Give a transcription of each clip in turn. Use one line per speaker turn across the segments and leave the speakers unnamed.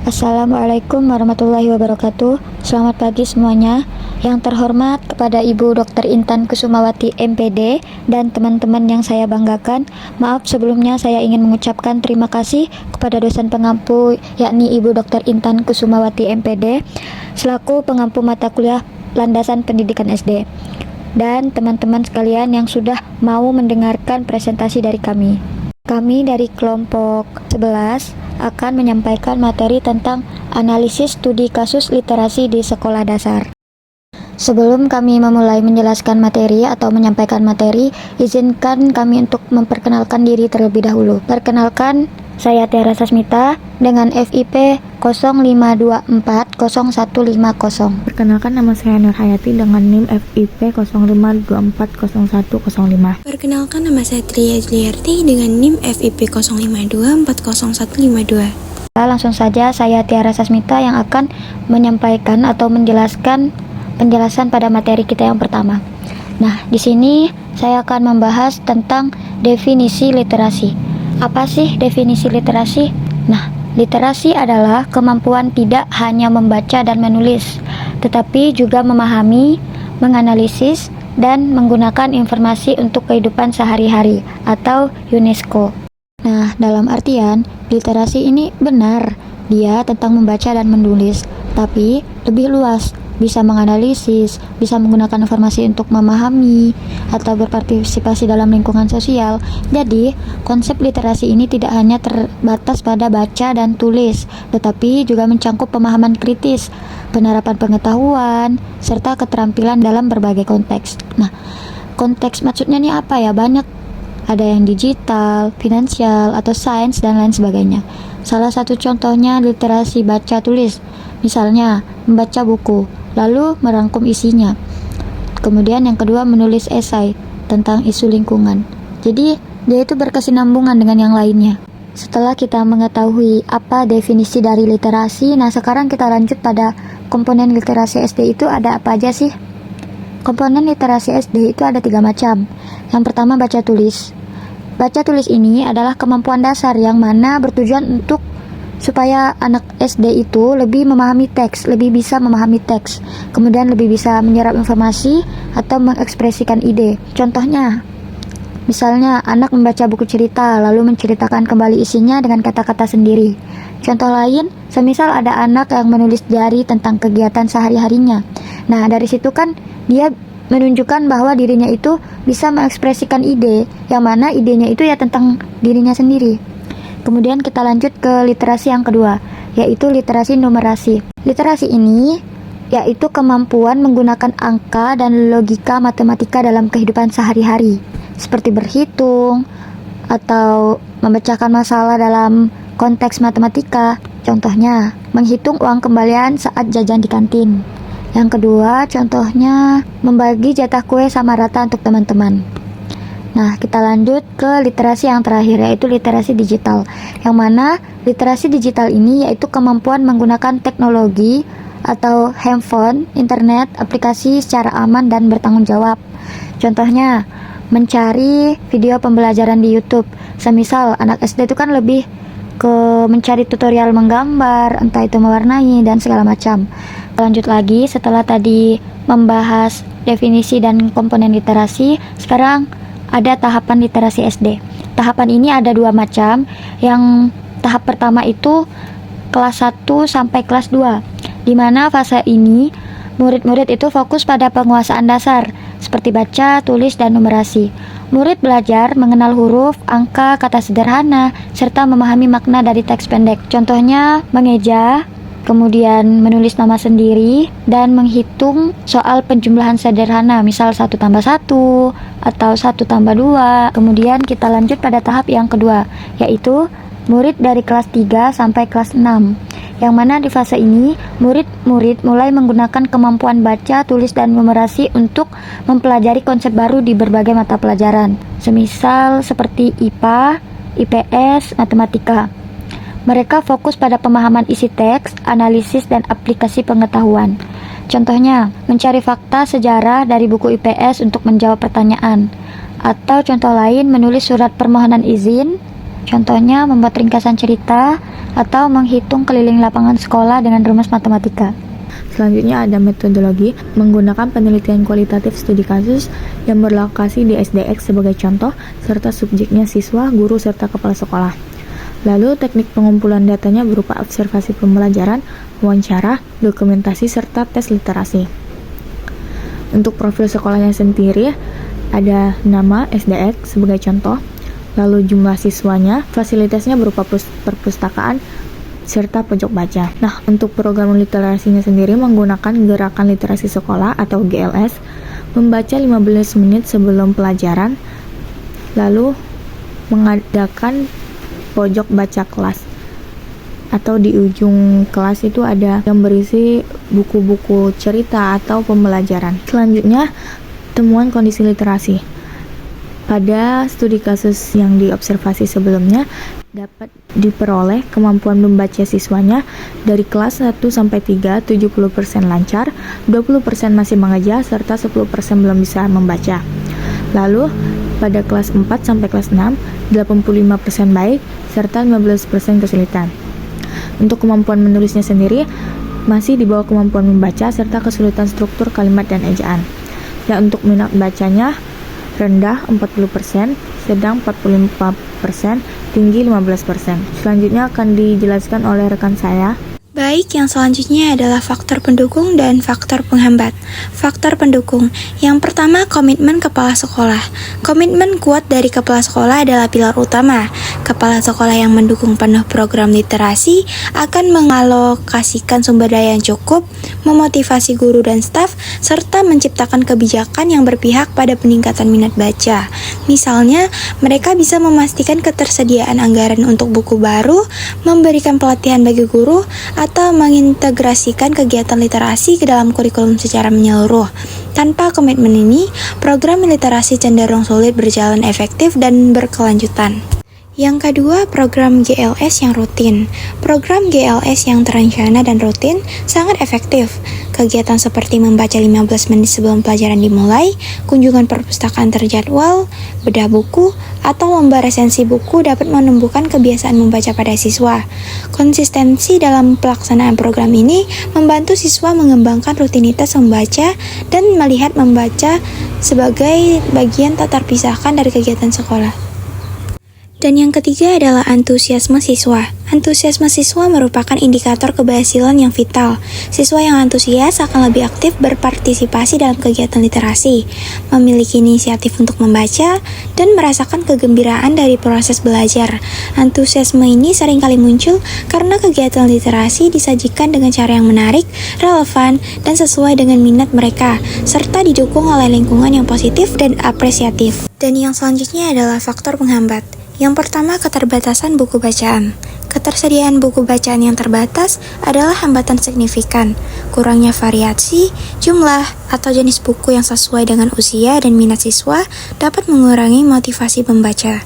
Assalamualaikum warahmatullahi wabarakatuh. Selamat pagi semuanya. Yang terhormat kepada Ibu Dr. Intan Kusumawati MPD dan teman-teman yang saya banggakan. Maaf sebelumnya saya ingin mengucapkan terima kasih kepada dosen pengampu yakni Ibu Dr. Intan Kusumawati MPD selaku pengampu mata kuliah Landasan Pendidikan SD dan teman-teman sekalian yang sudah mau mendengarkan presentasi dari kami. Kami dari kelompok 11 akan menyampaikan materi tentang analisis studi kasus literasi di sekolah dasar. Sebelum kami memulai menjelaskan materi atau menyampaikan materi, izinkan kami untuk memperkenalkan diri terlebih dahulu. Perkenalkan, saya Tiara Sasmita dengan FIP 05240150.
Perkenalkan, nama saya Nur Hayati dengan NIM FIP 05240105.
Perkenalkan, nama saya Tria Juliarti dengan NIM FIP 05240152.
Langsung saja saya Tiara Sasmita yang akan menyampaikan atau menjelaskan penjelasan pada materi kita yang pertama. Nah, di sini saya akan membahas tentang definisi literasi. Apa sih definisi literasi? Nah, literasi adalah kemampuan tidak hanya membaca dan menulis, tetapi juga memahami, menganalisis, dan menggunakan informasi untuk kehidupan sehari-hari atau UNESCO. Nah, dalam artian, literasi ini benar, dia tentang membaca dan menulis, tapi lebih luas, bisa menganalisis, bisa menggunakan informasi untuk memahami, atau berpartisipasi dalam lingkungan sosial. Jadi, konsep literasi ini tidak hanya terbatas pada baca dan tulis, tetapi juga mencangkup pemahaman kritis, penerapan pengetahuan, serta keterampilan dalam berbagai konteks. Nah, konteks maksudnya ini apa ya? Banyak. Ada yang digital, finansial, atau sains, dan lain sebagainya. Salah satu contohnya literasi baca tulis, misalnya membaca buku, lalu merangkum isinya. Kemudian yang kedua menulis esai tentang isu lingkungan. Jadi dia itu berkesinambungan dengan yang lainnya. Setelah kita mengetahui apa definisi dari literasi, nah sekarang kita lanjut pada komponen literasi SD itu ada apa aja sih? Komponen literasi SD itu ada 3 macam. Yang pertama baca tulis. Baca tulis ini adalah kemampuan dasar yang mana bertujuan untuk supaya anak SD itu lebih memahami teks, lebih bisa memahami teks, kemudian lebih bisa menyerap informasi atau mengekspresikan ide. Contohnya, misalnya anak membaca buku cerita lalu menceritakan kembali isinya dengan kata-kata sendiri. Contoh lain, semisal ada anak yang menulis diari tentang kegiatan sehari-harinya. Nah, dari situ kan dia menunjukkan bahwa dirinya itu bisa mengekspresikan ide, yang mana idenya itu ya tentang dirinya sendiri. Kemudian kita lanjut ke literasi yang kedua, yaitu literasi numerasi. Literasi ini yaitu kemampuan menggunakan angka dan logika matematika dalam kehidupan sehari-hari, seperti berhitung atau memecahkan masalah dalam konteks matematika. Contohnya, menghitung uang kembalian saat jajan di kantin. Yang kedua, contohnya membagi jatah kue sama rata untuk teman-teman. Nah, kita lanjut ke literasi yang terakhir, yaitu literasi digital. Yang mana literasi digital ini yaitu kemampuan menggunakan teknologi atau handphone, internet, aplikasi secara aman dan bertanggung jawab. Contohnya, mencari video pembelajaran di YouTube. Semisal anak SD itu kan lebih ke mencari tutorial menggambar, entah itu mewarnai dan segala macam. Lanjut lagi, setelah tadi membahas definisi dan komponen literasi, sekarang ada tahapan literasi SD. Tahapan ini ada 2 macam. Yang tahap pertama itu kelas 1 sampai kelas 2, di mana fase ini murid-murid itu fokus pada penguasaan dasar seperti baca, tulis, dan numerasi. Murid belajar mengenal huruf, angka, kata sederhana, serta memahami makna dari teks pendek. Contohnya mengeja, kemudian menulis nama sendiri, dan menghitung soal penjumlahan sederhana, misal 1 tambah 1 atau 1 tambah 2. Kemudian kita lanjut pada tahap yang kedua, yaitu murid dari kelas 3 sampai kelas 6, yang mana di fase ini murid-murid mulai menggunakan kemampuan baca, tulis, dan numerasi untuk mempelajari konsep baru di berbagai mata pelajaran, semisal seperti IPA, IPS, matematika. Mereka fokus pada pemahaman isi teks, analisis, dan aplikasi pengetahuan. Contohnya, mencari fakta sejarah dari buku IPS untuk menjawab pertanyaan. Atau contoh lain, menulis surat permohonan izin Contohnya membuat ringkasan cerita atau menghitung keliling lapangan sekolah dengan rumus matematika.
Selanjutnya ada metodologi menggunakan penelitian kualitatif studi kasus yang berlokasi di SDX sebagai contoh, serta subjeknya siswa, guru, serta kepala sekolah. Lalu teknik pengumpulan datanya berupa observasi pembelajaran, wawancara, dokumentasi, serta tes literasi. Untuk profil sekolahnya sendiri, ada nama SDX sebagai contoh, lalu jumlah siswanya, fasilitasnya berupa perpustakaan, serta pojok baca. Nah, untuk program literasinya sendiri menggunakan gerakan literasi sekolah atau GLS, membaca 15 menit sebelum pelajaran, lalu mengadakan pojok baca kelas. Atau di ujung kelas itu ada yang berisi buku-buku cerita atau pembelajaran. Selanjutnya, temuan kondisi literasi. Pada studi kasus yang diobservasi sebelumnya, dapat diperoleh kemampuan membaca siswanya dari kelas 1 sampai 3, 70% lancar, 20% masih mengeja, serta 10% belum bisa membaca. Lalu, pada kelas 4 sampai kelas 6, 85% baik, serta 15% kesulitan. Untuk kemampuan menulisnya sendiri, masih di bawah kemampuan membaca, serta kesulitan struktur kalimat dan ejaan. Dan untuk minat bacanya, rendah 40%, sedang 45%, tinggi 15%. Selanjutnya akan dijelaskan oleh rekan saya.
Baik, yang selanjutnya adalah faktor pendukung dan faktor penghambat. Faktor pendukung. Yang pertama, komitmen kepala sekolah. Komitmen kuat dari kepala sekolah adalah pilar utama. Kepala sekolah yang mendukung penuh program literasi akan mengalokasikan sumber daya yang cukup, memotivasi guru dan staf, serta menciptakan kebijakan yang berpihak pada peningkatan minat baca. Misalnya, mereka bisa memastikan ketersediaan anggaran untuk buku baru, memberikan pelatihan bagi guru, atau mengintegrasikan kegiatan literasi ke dalam kurikulum secara menyeluruh. Tanpa komitmen ini, program literasi cenderung sulit berjalan efektif dan berkelanjutan. Yang kedua, program GLS yang rutin. Program GLS yang terencana dan rutin sangat efektif. Kegiatan seperti membaca 15 menit sebelum pelajaran dimulai, kunjungan perpustakaan terjadwal, bedah buku, atau lomba resensi buku dapat menumbuhkan kebiasaan membaca pada siswa. Konsistensi dalam pelaksanaan program ini membantu siswa mengembangkan rutinitas membaca dan melihat membaca sebagai bagian tak terpisahkan dari kegiatan sekolah. Dan yang ketiga adalah antusiasme siswa. Antusiasme siswa merupakan indikator keberhasilan yang vital. Siswa yang antusias akan lebih aktif berpartisipasi dalam kegiatan literasi, memiliki inisiatif untuk membaca, dan merasakan kegembiraan dari proses belajar. Antusiasme ini seringkali muncul karena kegiatan literasi disajikan dengan cara yang menarik, relevan, dan sesuai dengan minat mereka, serta didukung oleh lingkungan yang positif dan apresiatif. Dan yang selanjutnya adalah faktor penghambat. Yang pertama, keterbatasan buku bacaan. Ketersediaan buku bacaan yang terbatas adalah hambatan signifikan. Kurangnya variasi, jumlah, atau jenis buku yang sesuai dengan usia dan minat siswa dapat mengurangi motivasi membaca.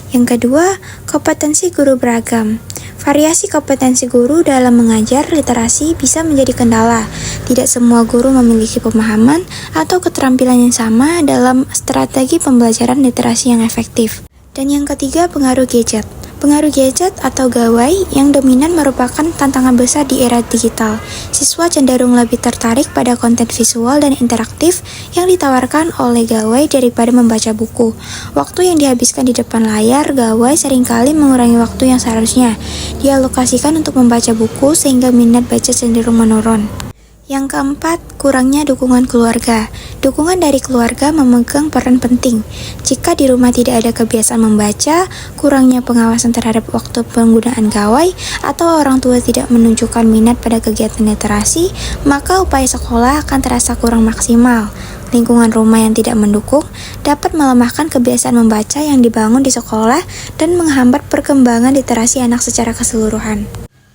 Yang kedua, kompetensi guru beragam. Variasi kompetensi guru dalam mengajar literasi bisa menjadi kendala. Tidak semua guru memiliki pemahaman atau keterampilan yang sama dalam strategi pembelajaran literasi yang efektif. Dan yang ketiga, pengaruh gadget. Pengaruh gadget atau gawai yang dominan merupakan tantangan besar di era digital. Siswa cenderung lebih tertarik pada konten visual dan interaktif yang ditawarkan oleh gawai daripada membaca buku. Waktu yang dihabiskan di depan layar gawai seringkali mengurangi waktu yang seharusnya dialokasikan untuk membaca buku sehingga minat baca cenderung menurun. Yang keempat, kurangnya dukungan keluarga. Dukungan dari keluarga memegang peran penting. Jika di rumah tidak ada kebiasaan membaca, kurangnya pengawasan terhadap waktu penggunaan gawai, atau orang tua tidak menunjukkan minat pada kegiatan literasi, maka upaya sekolah akan terasa kurang maksimal. Lingkungan rumah yang tidak mendukung dapat melemahkan kebiasaan membaca yang dibangun di sekolah dan menghambat perkembangan literasi anak secara keseluruhan.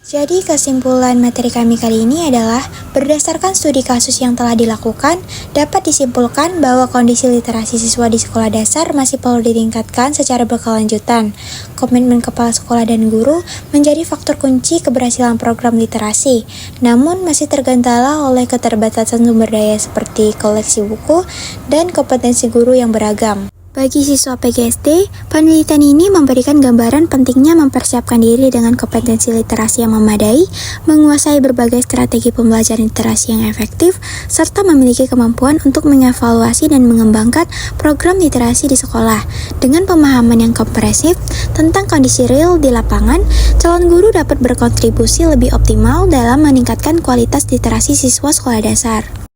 Jadi kesimpulan materi kami kali ini adalah berdasarkan studi kasus yang telah dilakukan, dapat disimpulkan bahwa kondisi literasi siswa di sekolah dasar masih perlu ditingkatkan secara berkelanjutan. Komitmen kepala sekolah dan guru menjadi faktor kunci keberhasilan program literasi, namun masih tergendala oleh keterbatasan sumber daya seperti koleksi buku dan kompetensi guru yang beragam. Bagi siswa PGSD, penelitian ini memberikan gambaran pentingnya mempersiapkan diri dengan kompetensi literasi yang memadai, menguasai berbagai strategi pembelajaran literasi yang efektif, serta memiliki kemampuan untuk mengevaluasi dan mengembangkan program literasi di sekolah. Dengan pemahaman yang komprehensif tentang kondisi real di lapangan, calon guru dapat berkontribusi lebih optimal dalam meningkatkan kualitas literasi siswa sekolah dasar.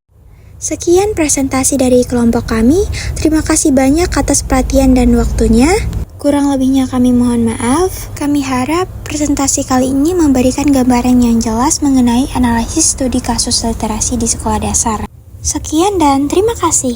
Sekian presentasi dari kelompok kami. Terima kasih banyak atas perhatian dan waktunya. Kurang lebihnya kami mohon maaf. Kami harap presentasi kali ini memberikan gambaran yang jelas mengenai analisis studi kasus literasi di sekolah dasar. Sekian dan terima kasih.